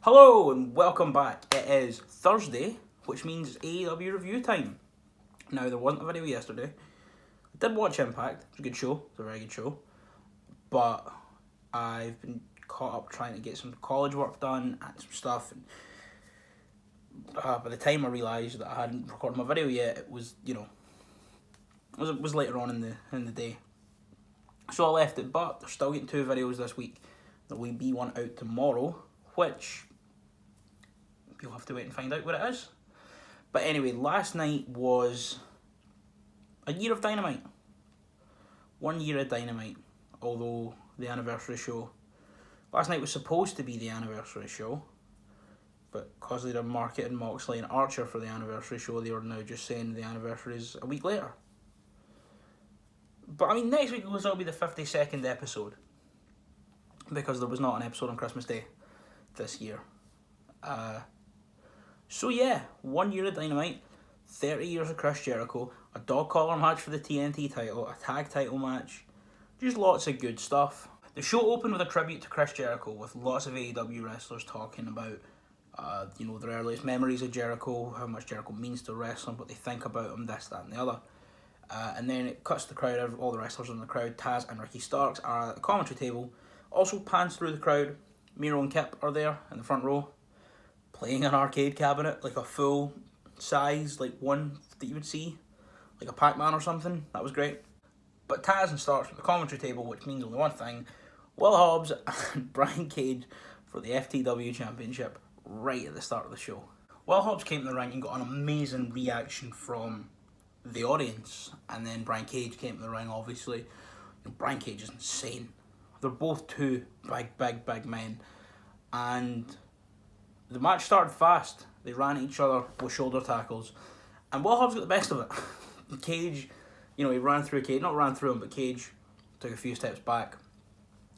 Hello and welcome back. It is Thursday, which means AEW review time. Now, there wasn't a video yesterday. I did watch Impact. It was a good show. It was a very good show. But I've been caught up trying to get some college work done and some stuff. And by the time I realised that I hadn't recorded my video yet, it was, it was later on in the day. So I left it, but they're still getting 2 videos this week. There will be one out tomorrow, which you'll have to wait and find out what it is. But anyway, last night was a year of Dynamite. 1 year of Dynamite, although the anniversary show. Last night was supposed to be the anniversary show, but because they're marketing Moxley and Archer for the anniversary show, they are now just saying the anniversary is a week later. But I mean, next week will be the 52nd episode, because there was not an episode on Christmas Day this year. So yeah, 1 year of Dynamite, 30 years of Chris Jericho, a dog collar match for the TNT title, a tag title match, just lots of good stuff. The show opened with a tribute to Chris Jericho, with lots of AEW wrestlers talking about their earliest memories of Jericho, how much Jericho means to wrestling, what they think about him, this, that and the other. And then it cuts the crowd, all the wrestlers in the crowd, Taz and Ricky Starks are at the commentary table. Also pans through the crowd, Miro and Kip are there in the front row, playing an arcade cabinet, like a full size, like one that you would see, like a Pac-Man or something. That was great. But Taz and Starks at the commentary table, which means only one thing: Will Hobbs and Brian Cage for the FTW Championship right at the start of the show. Will Hobbs came to the ring and got an amazing reaction from the audience, and then Brian Cage came to the ring, obviously. Brian Cage is insane. They're both two big men, and the match started fast. They ran at each other with shoulder tackles, and Will Hobbs got the best of it. Cage, he ran through Cage, not ran through him, but Cage took a few steps back.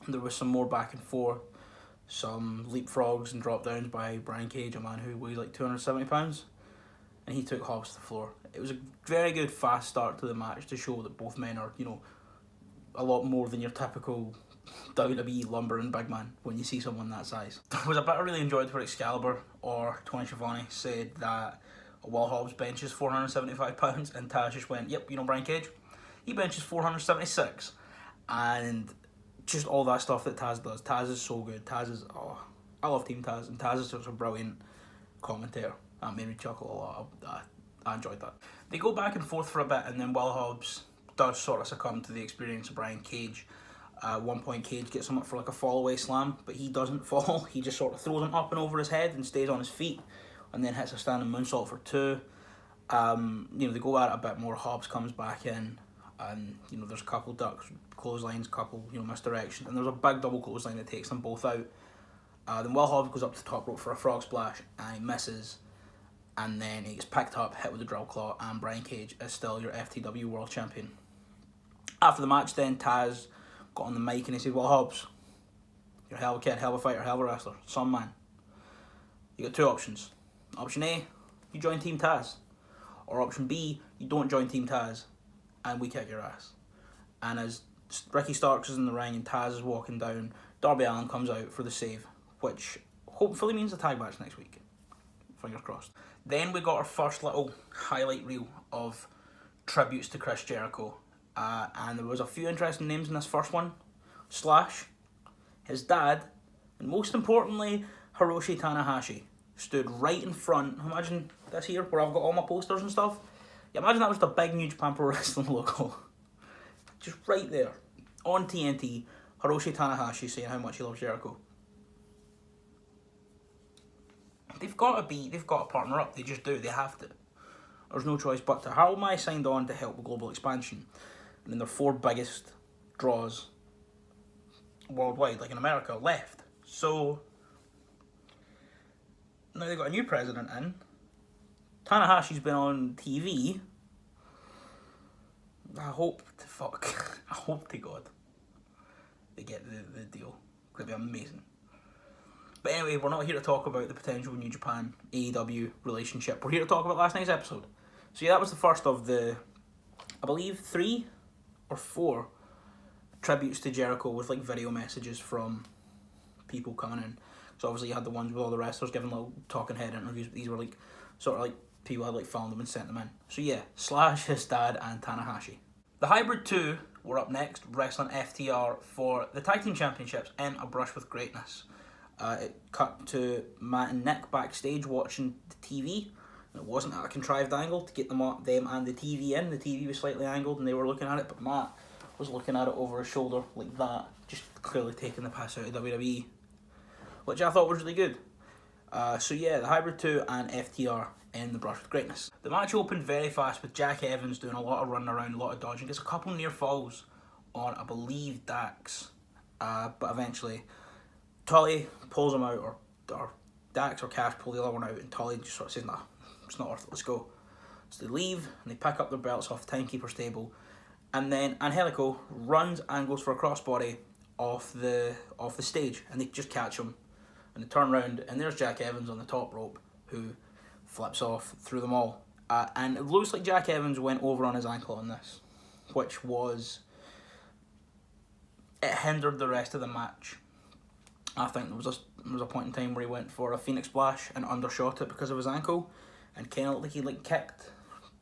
There was some more back and forth, some leapfrogs and drop downs by Brian Cage, a man who weighs like 270 pounds, and he took Hobbs to the floor. It was a very good fast start to the match to show that both men are, a lot more than your typical WWE lumbering big man when you see someone that size. There was a bit I really enjoyed where Excalibur or Tony Schiavone said that Will Hobbs benches 475 pounds, and Taz just went, yep, Brian Cage, he benches 476. And just all that stuff that Taz does. Taz is so good. I love Team Taz, and Taz is such a brilliant commentator. That made me chuckle a lot. I enjoyed that. They go back and forth for a bit, and then Will Hobbs does sort of succumb to the experience of Brian Cage. At one point, Cage gets him up for like a fall-away slam, but he doesn't fall. He just sort of throws him up and over his head and stays on his feet, and then hits a standing moonsault for 2. They go at it a bit more. Hobbs comes back in, and there's a couple ducks, clotheslines, couple misdirection, and there's a big double clothesline that takes them both out. Then Will Hobbs goes up to the top rope for a frog splash, and he misses, and then he gets picked up, hit with a drill claw, and Brian Cage is still your FTW World Champion. After the match, then Taz got on the mic and he said, Will Hobbs, you're a hell of a kid, hell of a fighter, hell of a wrestler, some man. You got 2 options. Option A, you join Team Taz. Or option B, you don't join Team Taz and we kick your ass. And as Ricky Starks is in the ring and Taz is walking down, Darby Allin comes out for the save, which hopefully means a tag match next week. Fingers crossed. Then we got our first little highlight reel of tributes to Chris Jericho. And there was a few interesting names in this first one. Slash, his dad, and most importantly, Hiroshi Tanahashi stood right in front. Imagine this here, where I've got all my posters and stuff. Yeah, imagine that was the big New Japan Pro Wrestling logo. Just right there, on TNT, Hiroshi Tanahashi saying how much he loves Jericho. They've got to partner up. They just do. They have to. There's no choice but to. How am I signed on to help with global expansion? And then their 4 biggest draws worldwide, like in America, left. So now they've got a new president in. Tanahashi's been on TV. I hope to God they get the deal. It's going to be amazing. But anyway, we're not here to talk about the potential New Japan AEW relationship. We're here to talk about last night's episode. So yeah, that was the first of the, I believe, 3 or 4 tributes to Jericho with like video messages from people coming in. So obviously you had the ones with all the wrestlers giving little talking head interviews, but these were like sort of like people had like filmed them and sent them in. So yeah, Slash, his dad, and Tanahashi. The Hybrid 2 were up next, wrestling FTR for the Tag Team Championships in a brush with greatness. It cut to Matt and Nick backstage watching the TV. It wasn't at a contrived angle to get them and the TV in. The TV was slightly angled and they were looking at it, but Matt was looking at it over his shoulder like that, just clearly taking the piss out of WWE, which I thought was really good. So yeah, the Hybrid 2 and FTR in the brush with greatness. The match opened very fast with Jack Evans doing a lot of running around, a lot of dodging. Gets a couple near falls on, I believe, Dax, but eventually Tully pulls him out, or Dax or Cash pull the other one out, and Tully just sort of says, nah, it's not worth it, let's go. So they leave and they pick up their belts off the timekeeper's table, and then Angelico runs and goes for a crossbody off the stage, and they just catch him, and they turn around and there's Jack Evans on the top rope, who flips off through them all. And it looks like Jack Evans went over on his ankle on this, which was, it hindered the rest of the match. I think there was a point in time where he went for a Phoenix Splash and undershot it because of his ankle, and kind of looked like he kicked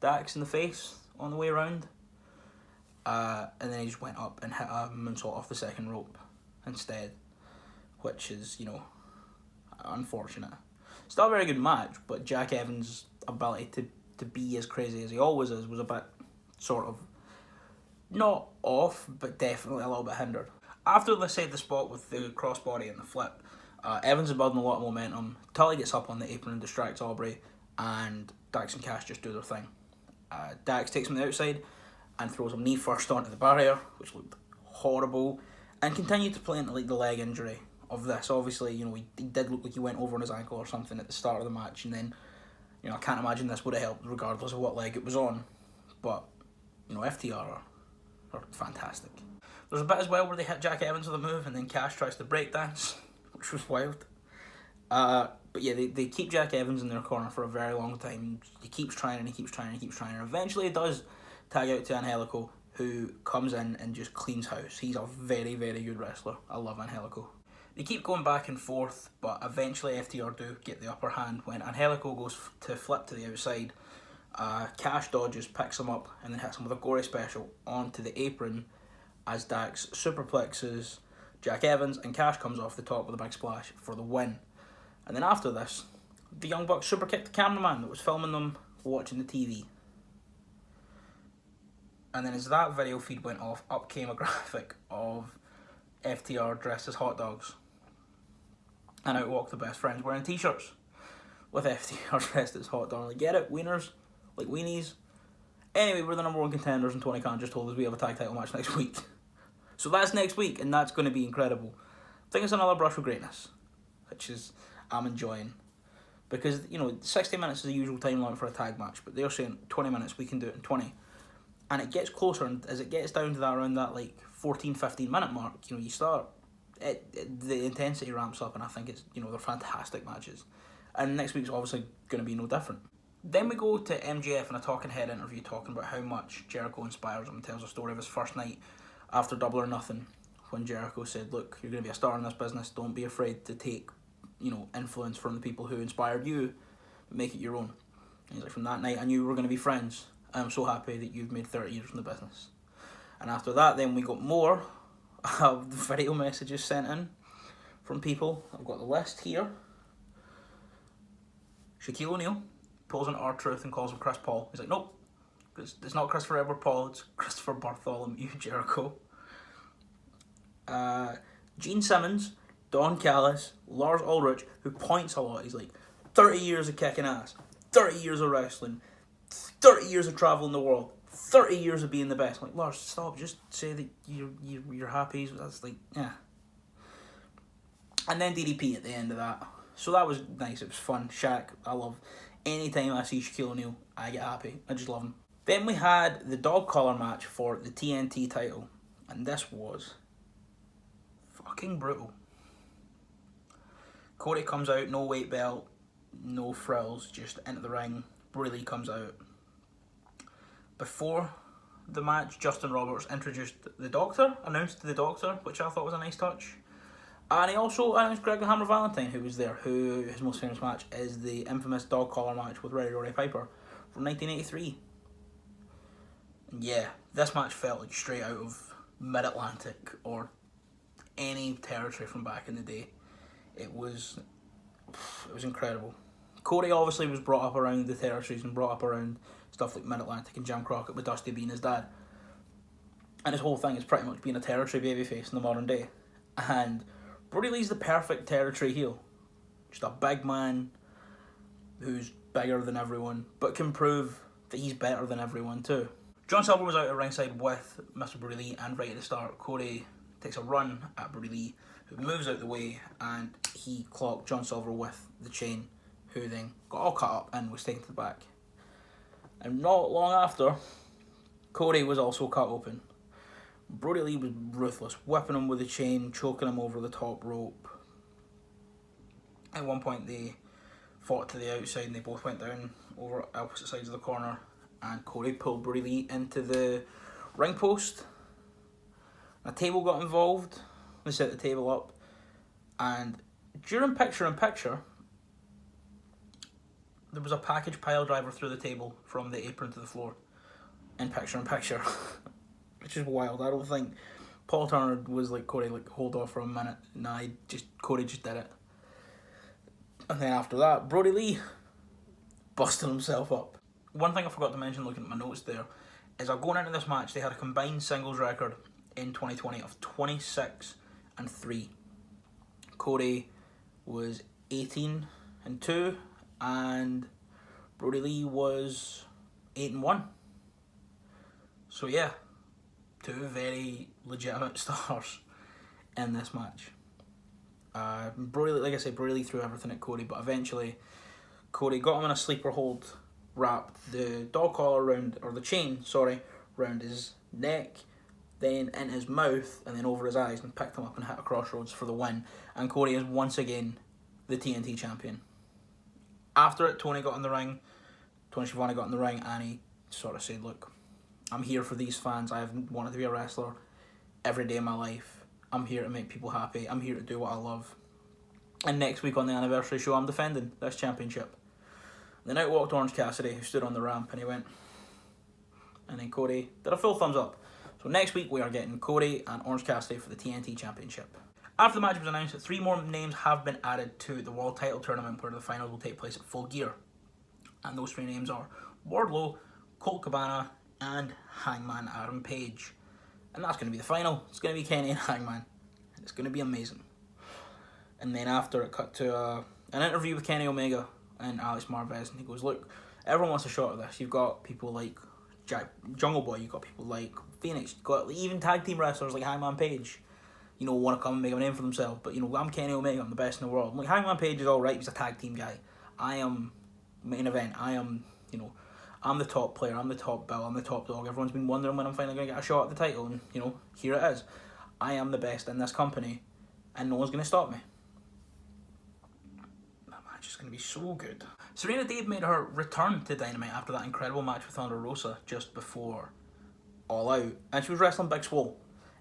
Dax in the face on the way around. And then he just went up and hit a moonsault off the second rope instead, which is, unfortunate. Still a very good match, but Jack Evans' ability to be as crazy as he always is was a bit sort of not off, but definitely a little bit hindered. After they said the spot with the crossbody and the flip, Evans is building a lot of momentum. Tully gets up on the apron and distracts Aubrey, and Dax and Cash just do their thing. Dax takes him to the outside and throws him knee first onto the barrier, which looked horrible, and continued to play into the leg injury of this. Obviously, he did look like he went over on his ankle or something at the start of the match, and then, I can't imagine this would have helped regardless of what leg it was on. But, FTR are fantastic. There's a bit as well where they hit Jack Evans with a move, and then Cash tries to breakdance, which was wild. But yeah, they keep Jack Evans in their corner for a very long time. He keeps trying and he keeps trying and he keeps trying, and eventually he does tag out to Angelico, who comes in and just cleans house. He's a very, very good wrestler. I love Angelico. They keep going back and forth, but eventually FTR do get the upper hand when Angelico goes to flip to the outside. Cash dodges, picks him up, and then hits him with a gory special onto the apron as Dax superplexes Jack Evans, and Cash comes off the top with a big splash for the win. And then after this, the Young Bucks super kicked the cameraman that was filming them watching the TV. And then as that video feed went off, up came a graphic of FTR dressed as hot dogs. And out walked the best friends wearing t-shirts with FTR dressed as hot dogs. Like, get it? Wieners? Like weenies? Anyway, we're the number one contenders, and Tony Khan just told us we have a tag title match next week. So that's next week, and that's going to be incredible. I think it's another brush with greatness, which is, I'm enjoying. Because, 60 minutes is the usual time limit for a tag match, but they're saying 20 minutes, we can do it in 20. And it gets closer, and as it gets down to that, around that 14, 15 minute mark, you start, the intensity ramps up, and I think it's, they're fantastic matches. And next week's obviously going to be no different. Then we go to MJF in a talking head interview talking about how much Jericho inspires him, and tells a story of his first night after Double or Nothing, when Jericho said, look, you're going to be a star in this business, don't be afraid to take, influence from the people who inspired you, but make it your own. And he's like, from that night I knew we were going to be friends. I'm so happy that you've made 30 years in the business. And after that, then we got more of the video messages sent in from people. I've got the list here. Shaquille O'Neal pulls an R-Truth and calls him Chris Paul. He's like, nope, it's not Christopher Edward Paul, it's Christopher Bartholomew Jericho. Gene Simmons, Don Callis, Lars Ulrich, who points a lot. He's like, 30 years of kicking ass, 30 years of wrestling, 30 years of traveling the world, 30 years of being the best. I'm like, Lars, stop, just say that you're happy. That's yeah. And then DDP at the end of that. So that was nice, it was fun. Shaq, I love. Anytime I see Shaquille O'Neal, I get happy. I just love him. Then we had the dog collar match for the TNT title, and this was fucking brutal. Cody comes out, no weight belt, no frills, just into the ring. Brodie Lee comes out. Before the match, Justin Roberts introduced the Doctor, announced the Doctor, which I thought was a nice touch. And he also announced Greg the Hammer Valentine, who was there, who his most famous match is the infamous dog collar match with Roddy Piper from 1983. Yeah, this match felt like straight out of Mid-Atlantic or any territory from back in the day. It was incredible. Cody obviously was brought up around the territories and brought up around stuff like Mid-Atlantic and Jim Crockett with Dusty being his dad. And his whole thing is pretty much being a territory babyface in the modern day. And Brodie Lee's the perfect territory heel. Just a big man who's bigger than everyone, but can prove that he's better than everyone too. John Silver was out at ringside with Mr. Brodie Lee, and right at the start, Cody takes a run at Brodie Lee, who moves out the way, and he clocked John Silver with the chain, who then got all cut up and was taken to the back. And not long after, Cody was also cut open. Brodie Lee was ruthless, whipping him with the chain, choking him over the top rope. At one point they fought to the outside and they both went down over opposite sides of the corner, and Cody pulled Brodie Lee into the ring post. A table got involved. They set the table up, and during picture-in-picture, there was a package pile driver through the table from the apron to the floor in picture-in-picture. Which is wild. I don't think Paul Turner was like, Cody, like, hold off for a minute. Nah, Cody just did it. And then after that, Brodie Lee busted himself up. One thing I forgot to mention looking at my notes there is that going into this match, they had a combined singles record in 2020 of 26-3. Cody was 18-2 and Brodie Lee was 8-1. So yeah, two very legitimate stars in this match. Brodie, like I said, Brodie Lee threw everything at Cody, but eventually Cody got him in a sleeper hold, wrapped the dog collar round, or the chain, round his neck, then in his mouth, and then over his eyes, and picked him up and hit a crossroads for the win. And Cody is once again the TNT champion. After it, Tony Schiavone got in the ring, and he sort of said, look, I'm here for these fans. I have wanted to be a wrestler every day of my life. I'm here to make people happy. I'm here to do what I love. And next week on the anniversary show, I'm defending this championship. Then out walked Orange Cassidy, who stood on the ramp, and he went. And then Cody did a full thumbs up. So next week we are getting Cody and Orange Cassidy for the TNT Championship. After the match was announced that 3 more names have been added to the World Title Tournament, where the finals will take place at Full Gear. And those 3 names are Wardlow, Colt Cabana, and Hangman Adam Page. And that's going to be the final. It's going to be Kenny and Hangman. It's going to be amazing. And then after it cut to an interview with Kenny Omega and Alex Marvez, and he goes, look, everyone wants a shot at this. You've got people like Jungle Boy, you've got people like Phoenix, you've got even tag team wrestlers like Hangman Page, want to come and make a name for themselves. But, I'm Kenny Omega, I'm the best in the world. Like, Hangman Page is alright, he's a tag team guy. I am main event, I am, I'm the top player, I'm the top bill, I'm the top dog. Everyone's been wondering when I'm finally going to get a shot at the title, and, here it is. I am the best in this company, and no one's going to stop me. That match is going to be so good. Serena Deeb made her return to Dynamite after that incredible match with Thunder Rosa just before All Out, and she was wrestling Big Swole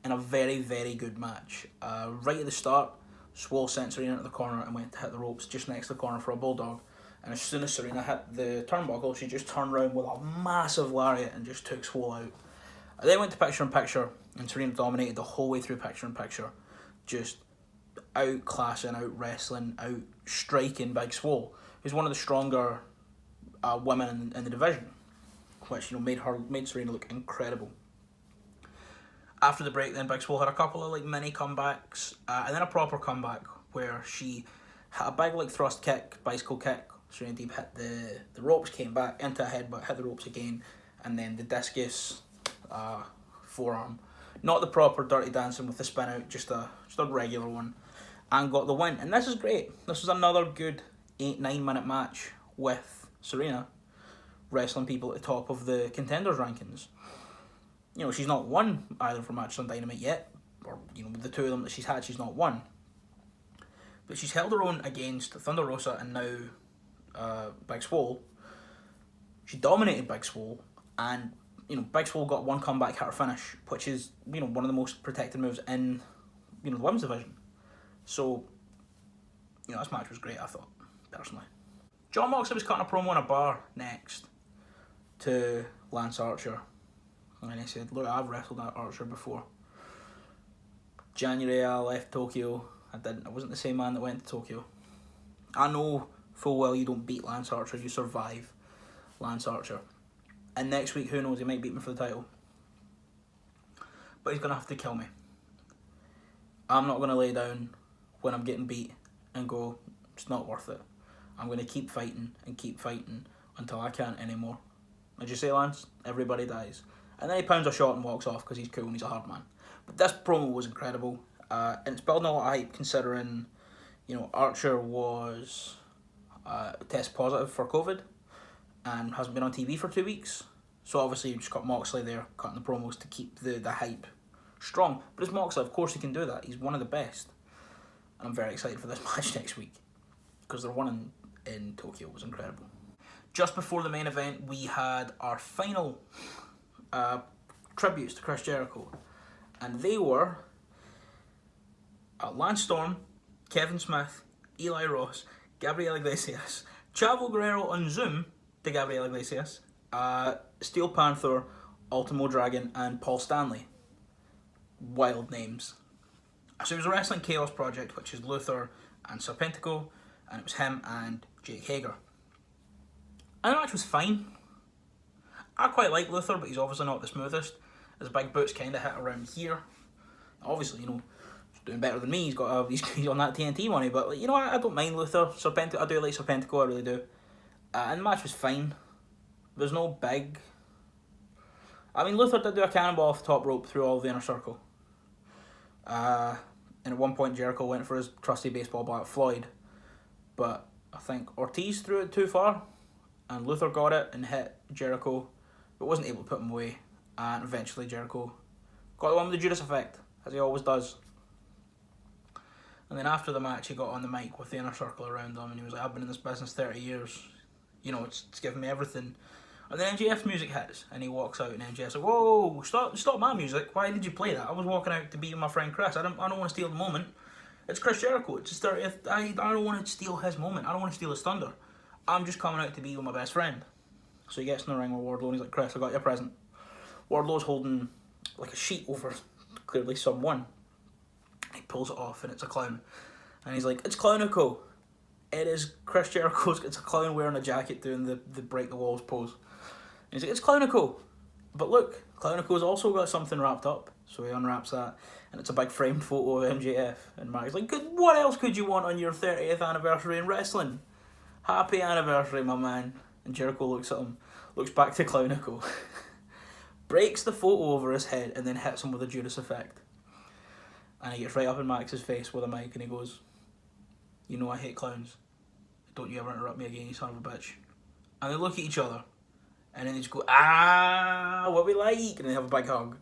in a very, very good match. Right at the start, Swole sent Serena into the corner and went to hit the ropes just next to the corner for a bulldog. And as soon as Serena hit the turnbuckle, she just turned around with a massive lariat and just took Swole out. They went to picture-in-picture, and Serena dominated the whole way through picture-in-picture, just outclassing, out-wrestling, out-striking Big Swole, who's one of the stronger women in the division, which made Serena look incredible. After the break, then Big Swole had a couple of mini comebacks, and then a proper comeback where she had a big thrust kick, bicycle kick. Serena Deeb hit the ropes, came back into a headbutt, hit the ropes again, and then the discus forearm. Not the proper Dirty Dancing with the spin out, just a regular one, and got the win. And this is great. This was another good 8-9 minute match with Serena wrestling people at the top of the contenders rankings. She's not won either of her matches on Dynamite yet, or the 2 of them that she's had, she's not won. But she's held her own against Thunder Rosa and now Big Swole. She dominated Big Swole, and Big Swole got one comeback, hit her finish, which is one of the most protected moves in the women's division. So, this match was great, I thought, personally. John Moxley was cutting a promo in a bar next to Lance Archer. And he said, look, I've wrestled at Archer before. January I left Tokyo. I wasn't the same man that went to Tokyo. I know full well you don't beat Lance Archer, you survive Lance Archer. And next week, who knows, he might beat me for the title. But he's going to have to kill me. I'm not going to lay down when I'm getting beat and go, it's not worth it. I'm going to keep fighting and keep fighting until I can't anymore. As you say, Lance, everybody dies. And then he pounds a shot and walks off because he's cool and he's a hard man. But this promo was incredible. And it's building a lot of hype considering, Archer was test positive for COVID and hasn't been on TV for 2 weeks. So obviously you just got Moxley there cutting the promos to keep the hype strong. But it's Moxley, of course he can do that. He's one of the best. And I'm very excited for this match next week because their one in Tokyo was incredible. Just before the main event, we had our final tributes to Chris Jericho. And they were Lance Storm, Kevin Smith, Eli Ross, Gabriel Iglesias, Chavo Guerrero on Zoom to Gabriel Iglesias, Steel Panther, Ultimo Dragon, and Paul Stanley. Wild names. So it was a Wrestling Chaos Project, which is Luther and Serpentico, and it was him and Jake Hager. And the match was fine. I quite like Luther, but he's obviously not the smoothest. His big boots kind of hit around here. Obviously, he's doing better than me. He's on that TNT money, but I don't mind Luther. Serpentico, I do like Serpentico, I really do. And the match was fine. There's no big. Luther did do a cannonball off the top rope through all of the inner circle. And at one point, Jericho went for his trusty baseball bat at Floyd, but I think Ortiz threw it too far, and Luther got it and hit Jericho, but wasn't able to put him away. And eventually Jericho got the one with the Judas effect, as he always does. And then after the match, he got on the mic with the inner circle around him, and he was like, I've been in this business 30 years. It's given me everything. And then MJF's music hits, and he walks out, and MJF's like, whoa, stop my music. Why did you play that? I was walking out to be with my friend Chris. I don't want to steal the moment. It's Chris Jericho. It's his 30th. I don't want to steal his moment. I don't want to steal his thunder. I'm just coming out to be with my best friend. So he gets in the ring with Wardlow, and he's like, Chris, I got you a present. Wardlow's holding like a sheet over clearly someone. He pulls it off and it's a clown. And he's like, it's Clownico. It is Chris Jericho's, it's a clown wearing a jacket doing the break the walls pose. And he's like, it's Clownico. But look, Clownico's also got something wrapped up. So he unwraps that and it's a big framed photo of MJF. And Mark's like, what else could you want on your 30th anniversary in wrestling? Happy anniversary, my man. And Jericho looks at him, looks back to Clownico. Breaks the photo over his head and then hits him with a Judas effect. And he gets right up in Max's face with a mic and he goes, I hate clowns. Don't you ever interrupt me again, you son of a bitch. And they look at each other and then they just go, what we like, and they have a big hug.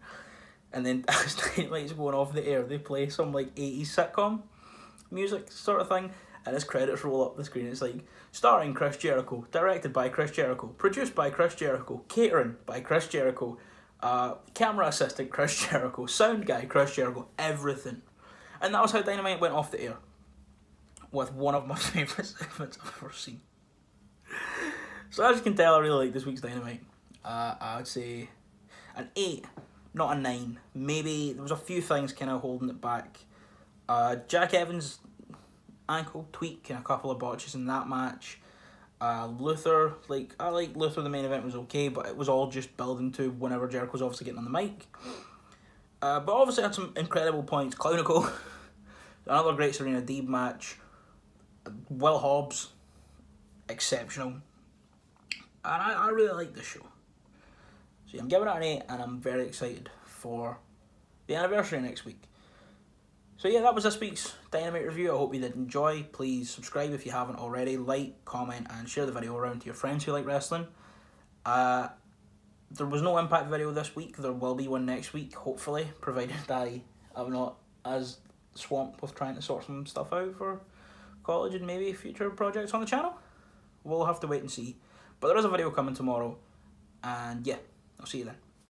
And then as Dynamite's going off the air, they play some 80s sitcom music sort of thing, and his credits roll up the screen. It's like, starring Chris Jericho, directed by Chris Jericho, produced by Chris Jericho, catering by Chris Jericho, camera assistant Chris Jericho, sound guy Chris Jericho, everything. And that was how Dynamite went off the air, with one of my favourite segments I've ever seen. So as you can tell, I really like this week's Dynamite. I would say an 8, not a 9. Maybe there was a few things kind of holding it back. Jack Evans' ankle tweak and a couple of botches in that match. Luther, I like Luther, the main event was okay, but it was all just building to whenever Jericho's obviously getting on the mic. But obviously had some incredible points. Clownico, another great Serena Deeb match. Will Hobbs, exceptional. And I really like this show. So I'm giving it an 8 and I'm very excited for the anniversary next week. So yeah, that was this week's Dynamite review. I hope you did enjoy. Please subscribe if you haven't already. Like, comment, and share the video around to your friends who like wrestling. There was no Impact video this week. There will be one next week, hopefully, provided I'm not as swamped with trying to sort some stuff out for college and maybe future projects on the channel. We'll have to wait and see. But there is a video coming tomorrow. And yeah, I'll see you then.